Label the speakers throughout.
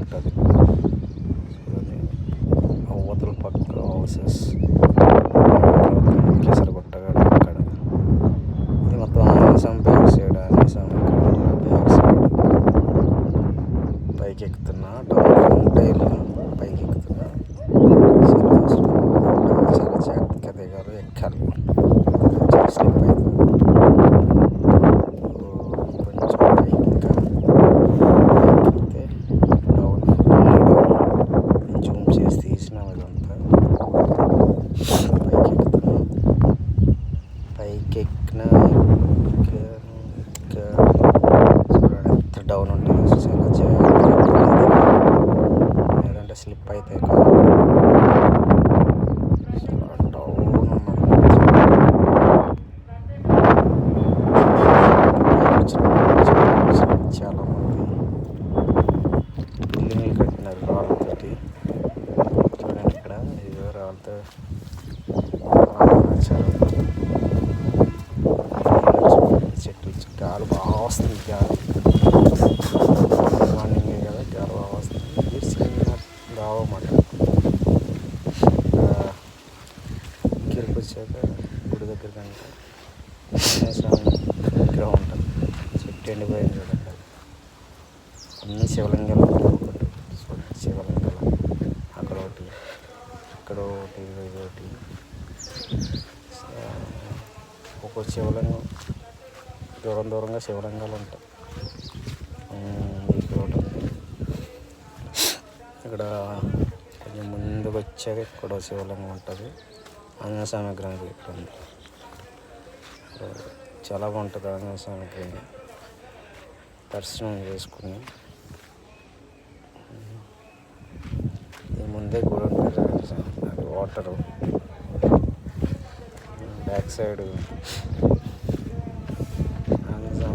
Speaker 1: ఉంటుంది. అవతల పక్క హౌసెస్ కేసరగుట్టగా అక్కడ ఇది మొత్తం Anjaneyam back side. Back side పైకి ఎక్కుతున్నా, టౌన్ పైకి ఎక్కుతున్నా. చాలా జాగ్రత్తగా దిగాలి, ఎక్కాలి. స్లిప్ అవుతుంది కొంచెం పైకి. ఇంకా ఎక్కితే డౌన్ జూమ్ చేసి తీసినాం ఇదంతా. పైకి ఎక్కుతున్నాం. పైకి ఎక్కిన చూడండి ఎంత డౌన్ ఉంటుంది. చాలా జాగ్రత్తగా లేదంటే స్లిప్ అయితే చాలామంది బిల్డింగ్లు కట్టినారు రాళ్ళతోటి. చూడండి ఇక్కడ ఇదో రాళ్ళతో చెట్లు గాలి బాగా వస్తుంది. గాలి మార్నింగే కదా గాలి బాగా వస్తుంది. ఇది చిన్న దావమాట. కిరికి వచ్చాక గుడి దగ్గర కనుక విగ్రహం ఉంటుంది. చెట్టు ఎండిపోయింది చూడండి. అన్ని శివలింగాలు ఒకటి చూడండి. శివలింగాలు అక్కడ ఒకటి, ఇక్కడ ఒకటి, ఒకటి. ఒక్కొక్క శివలింగం దూరంగా శివలింగాలు ఉంటాయి. ఇక్కడ ఒకటి ఉంది. ఇక్కడ కొంచెం ముందుకు వచ్చాక ఇక్కడ శివలింగం ఉంటుంది. ఆంజనేయ స్వామి విగ్రహం ఇక్కడ ఉంది. చాలా బాగుంటుంది ఆంజనేయ స్వామి విగ్రహం. దర్శనం చేసుకుని ముందే గుడి ఉంటుంది. అది water back side.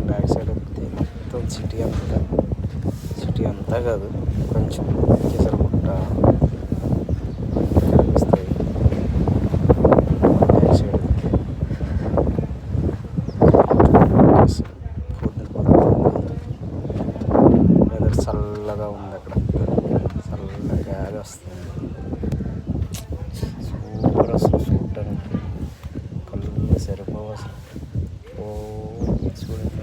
Speaker 1: Back side మొత్తం సిటీ అంతా కాదు, కొంచెం కేసరగుట్ట కనిపిస్తాయి. బ్యాక్ సైడ్ వెదర్ చల్లగా ఉంది. అక్కడ చల్లగా గాలి వస్తుంది. సూపర్ అసలు చూడటానికి కళ్ళు సరిపోవు అసలు. ఓ చూడండి